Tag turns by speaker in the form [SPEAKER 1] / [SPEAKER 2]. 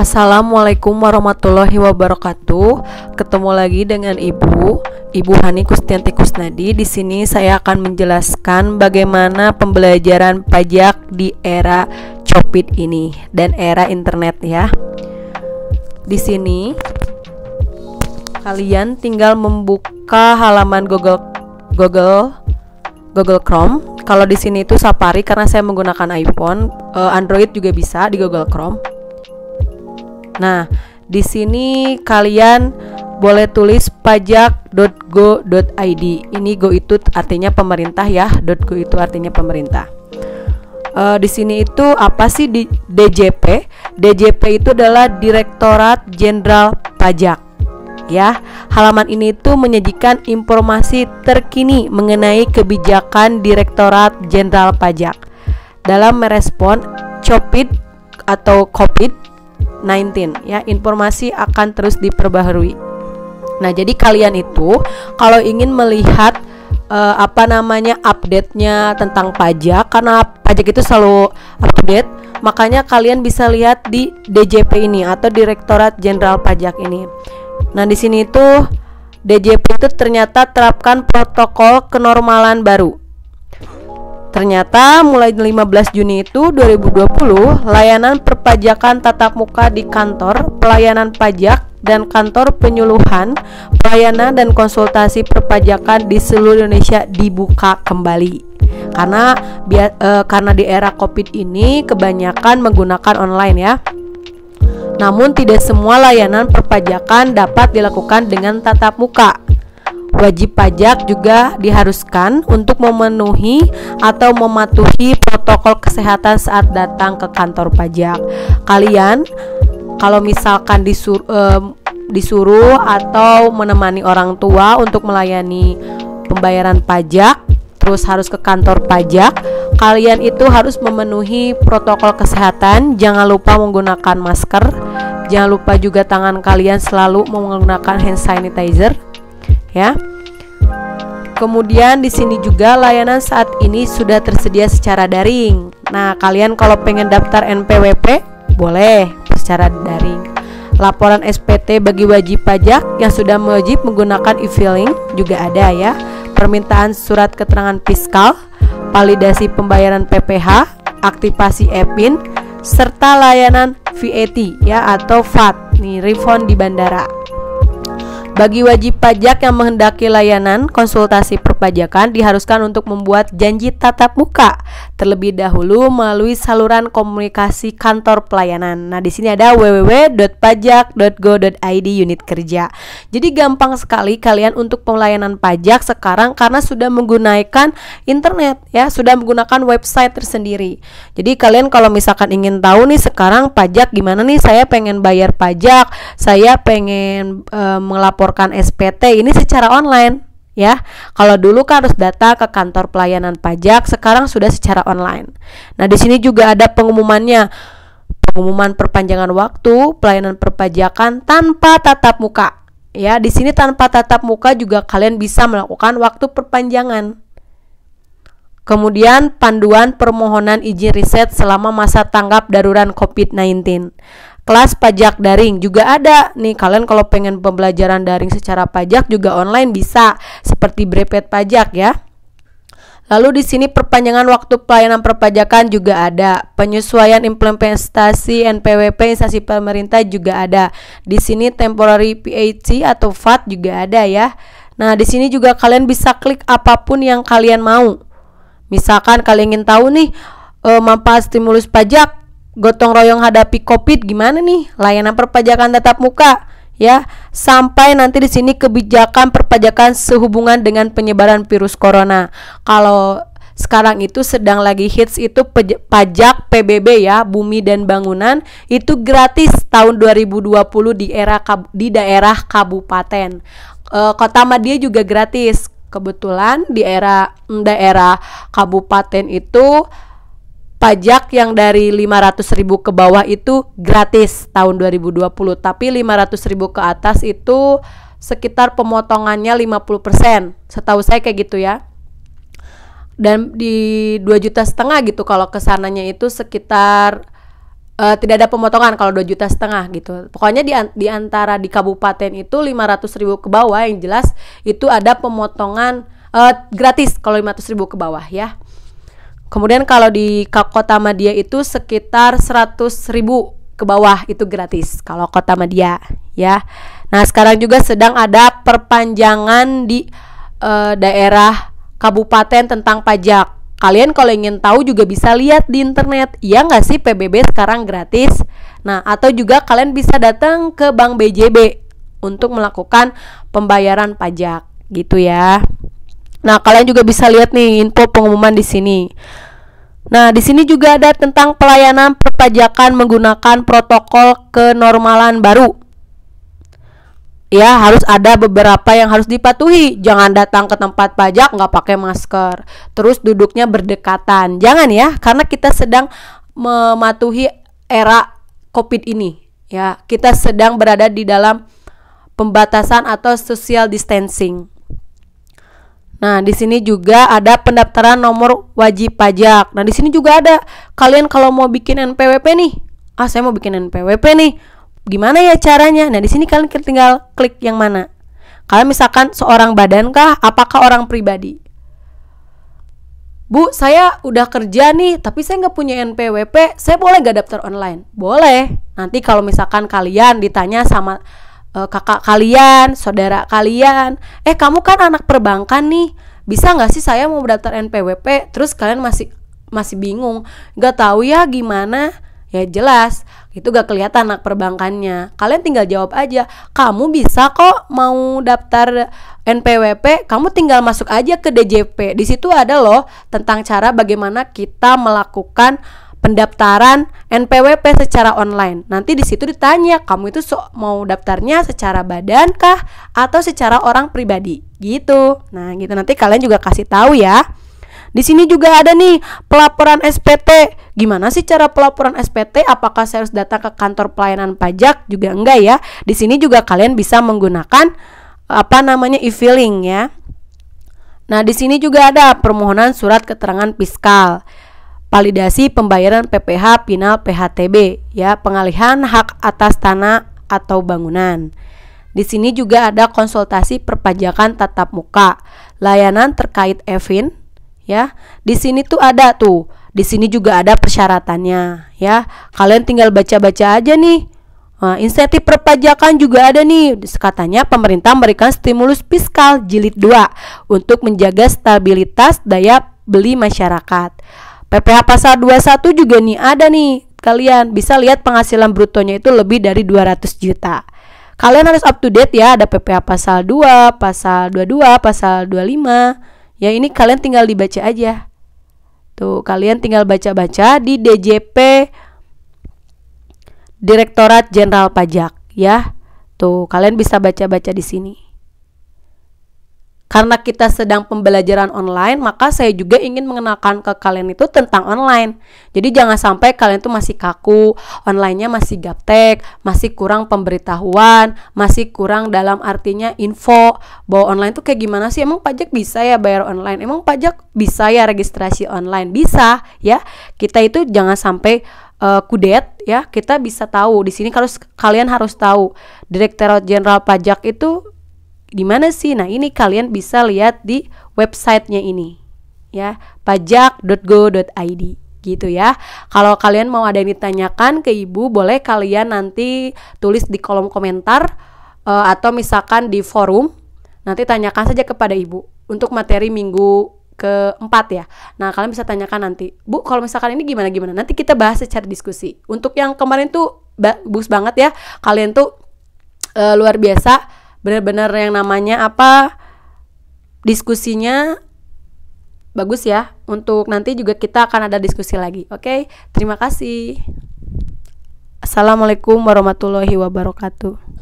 [SPEAKER 1] Assalamualaikum warahmatullahi wabarakatuh. Ketemu lagi dengan Ibu Hani Kustianti Kusnadi. Di sini saya akan menjelaskan bagaimana pembelajaran pajak di era COVID ini dan era internet ya. Di sini kalian tinggal membuka halaman Google Chrome. Kalau di sini itu Safari karena saya menggunakan iPhone, Android juga bisa di Google Chrome. Nah, di sini kalian boleh tulis pajak.go.id. Ini go itu artinya pemerintah ya, .go itu artinya pemerintah. Di sini itu apa sih di DJP? DJP itu adalah Direktorat Jenderal Pajak. Ya, halaman ini itu menyajikan informasi terkini mengenai kebijakan Direktorat Jenderal Pajak dalam merespon COVID atau COVID-19 ya. Informasi akan terus diperbaharui. Nah, jadi kalian itu kalau ingin melihat update-nya tentang pajak, karena pajak itu selalu update, makanya kalian bisa lihat di DJP ini atau Direktorat Jenderal Pajak ini. Nah, di sini itu DJP itu ternyata terapkan protokol kenormalan baru. Ternyata mulai 15 Juni itu 2020, layanan perpajakan tatap muka di kantor pelayanan pajak dan kantor penyuluhan, pelayanan dan konsultasi perpajakan di seluruh Indonesia dibuka kembali. Karena di era Covid ini kebanyakan menggunakan online ya. Namun tidak semua layanan perpajakan dapat dilakukan dengan tatap muka. Wajib pajak juga diharuskan untuk memenuhi atau mematuhi protokol kesehatan saat datang ke kantor pajak. Kalian kalau misalkan disuruh atau menemani orang tua untuk melayani pembayaran pajak, terus harus ke kantor pajak, kalian itu harus memenuhi protokol kesehatan. Jangan lupa menggunakan masker. Jangan lupa juga tangan kalian selalu menggunakan hand sanitizer ya. Kemudian di sini juga layanan saat ini sudah tersedia secara daring. Nah, kalian kalau pengen daftar NPWP boleh secara daring. Laporan SPT bagi wajib pajak yang sudah wajib menggunakan e-filing juga ada ya. Permintaan surat keterangan fiskal, validasi pembayaran PPh, aktivasi e-PIN, serta layanan VAT ya atau VAT nih, refund di bandara. Bagi wajib pajak yang menghendaki layanan konsultasi perpajakan diharuskan untuk membuat janji tatap muka terlebih dahulu melalui saluran komunikasi kantor pelayanan. Nah, di sini ada www.pajak.go.id unit kerja. Jadi gampang sekali kalian untuk pelayanan pajak sekarang karena sudah menggunakan internet ya, sudah menggunakan website tersendiri. Jadi kalian kalau misalkan ingin tahu nih sekarang pajak gimana nih, saya pengen bayar pajak, saya pengen melaporkan SPT ini secara online ya. Kalau dulu kan harus datang ke kantor pelayanan pajak, sekarang sudah secara online. Nah, di sini juga ada pengumuman perpanjangan waktu pelayanan perpajakan tanpa tatap muka. Ya, di sini tanpa tatap muka juga kalian bisa melakukan waktu perpanjangan. Kemudian panduan permohonan izin riset selama masa tanggap darurat COVID-19. Kelas pajak daring juga ada nih. Kalian kalau pengen pembelajaran daring secara pajak juga online bisa, seperti Brepet Pajak ya. Lalu di sini perpanjangan waktu pelayanan perpajakan juga ada. Penyesuaian implementasi NPWP instansi pemerintah juga ada. Di sini temporary VAT atau VAT juga ada ya. Nah, di sini juga kalian bisa klik apapun yang kalian mau. Misalkan kalian ingin tahu nih manfaat stimulus pajak gotong royong hadapi COVID gimana nih, layanan perpajakan tatap muka ya, sampai nanti di sini kebijakan perpajakan sehubungan dengan penyebaran virus corona. Kalau sekarang itu sedang lagi hits itu pajak PBB ya, bumi dan bangunan itu gratis tahun 2020 di daerah kabupaten. Kota Madia juga gratis. Kebetulan di daerah kabupaten itu pajak yang dari 500.000 ke bawah itu gratis tahun 2020, tapi 500.000 ke atas itu sekitar pemotongannya 50%. Setahu saya kayak gitu ya. Dan di 2,5 juta gitu kalau kesananya itu sekitar tidak ada pemotongan kalau 2,5 juta gitu. Pokoknya di antara di kabupaten itu 500.000 ke bawah yang jelas itu ada pemotongan gratis kalau 500.000 ke bawah ya. Kemudian kalau di Kota Madia itu sekitar 100.000 ke bawah itu gratis kalau Kota Madia ya. Nah sekarang juga sedang ada perpanjangan di daerah kabupaten tentang pajak. Kalian kalau ingin tahu juga bisa lihat di internet. Iya nggak sih PBB sekarang gratis? Nah atau juga kalian bisa datang ke Bank BJB untuk melakukan pembayaran pajak gitu ya. Nah kalian juga bisa lihat nih info pengumuman di sini. Nah di sini juga ada tentang pelayanan perpajakan menggunakan protokol kenormalan baru. Ya harus ada beberapa yang harus dipatuhi. Jangan datang ke tempat pajak nggak pakai masker, terus duduknya berdekatan. Jangan ya, karena kita sedang mematuhi era COVID ini. Ya, kita sedang berada di dalam pembatasan atau social distancing. Nah, di sini juga ada pendaftaran nomor wajib pajak. Nah, di sini juga ada kalian kalau mau bikin NPWP nih. Saya mau bikin NPWP nih. Gimana ya caranya? Nah, di sini kalian tinggal klik yang mana. Kalian misalkan seorang badan kah? Apakah orang pribadi? Bu, saya udah kerja nih, tapi saya nggak punya NPWP. Saya boleh nggak daftar online? Boleh. Nanti kalau misalkan kalian ditanya sama kakak kalian, saudara kalian, kamu kan anak perbankan nih, bisa nggak sih saya mau daftar NPWP? Terus kalian masih bingung, nggak tahu ya gimana? Ya jelas, itu gak kelihatan anak perbankannya. Kalian tinggal jawab aja, kamu bisa kok mau daftar NPWP, kamu tinggal masuk aja ke DJP. Di situ ada loh tentang cara bagaimana kita melakukan pendaftaran NPWP secara online. Nanti di situ ditanya, kamu itu mau daftarnya secara badan kah atau secara orang pribadi gitu. Nah, gitu nanti kalian juga kasih tahu ya. Di sini juga ada nih pelaporan SPT. Gimana sih cara pelaporan SPT? Apakah saya harus datang ke kantor pelayanan pajak? Juga enggak ya. Di sini juga kalian bisa menggunakan e-filing ya. Nah, di sini juga ada permohonan surat keterangan fiskal, validasi pembayaran PPh final PHTB ya, pengalihan hak atas tanah atau bangunan. Di sini juga ada konsultasi perpajakan tatap muka, layanan terkait EVIN ya. Di sini tuh ada tuh. Di sini juga ada persyaratannya ya. Kalian tinggal baca-baca aja nih. Nah, insentif perpajakan juga ada nih. Katanya pemerintah memberikan stimulus fiskal jilid 2 untuk menjaga stabilitas daya beli masyarakat. PPh pasal 21 juga nih ada nih. Kalian bisa lihat penghasilan brutonya itu lebih dari 200 juta. Kalian harus up to date ya. Ada PPh pasal 2, pasal 22, pasal 25. Ya ini kalian tinggal dibaca aja. Tuh, kalian tinggal baca-baca di DJP Direktorat Jenderal Pajak ya. Tuh, kalian bisa baca-baca di sini. Karena kita sedang pembelajaran online, maka saya juga ingin mengenalkan ke kalian itu tentang online. Jadi jangan sampai kalian tuh masih kaku, online-nya masih gaptek, masih kurang pemberitahuan, masih kurang dalam artinya info bahwa online tuh kayak gimana sih? Emang pajak bisa ya bayar online? Emang pajak bisa ya registrasi online? Bisa ya. Kita itu jangan sampai kudet ya. Kita bisa tahu di sini kalian harus tahu Direktorat Jenderal Pajak itu di mana sih? Nah, ini kalian bisa lihat di websitenya ini ya, pajak.go.id gitu ya. Kalau kalian mau ada yang ditanyakan ke ibu, boleh kalian nanti tulis di kolom komentar atau misalkan di forum. Nanti tanyakan saja kepada ibu untuk materi minggu keempat ya. Nah, kalian bisa tanyakan nanti, Bu, kalau misalkan ini gimana. Nanti kita bahas secara diskusi. Untuk yang kemarin tuh bagus banget ya. Kalian tuh luar biasa. Benar-benar yang namanya diskusinya bagus ya. Untuk nanti juga kita akan ada diskusi lagi. Oke, terima kasih. Assalamualaikum warahmatullahi wabarakatuh.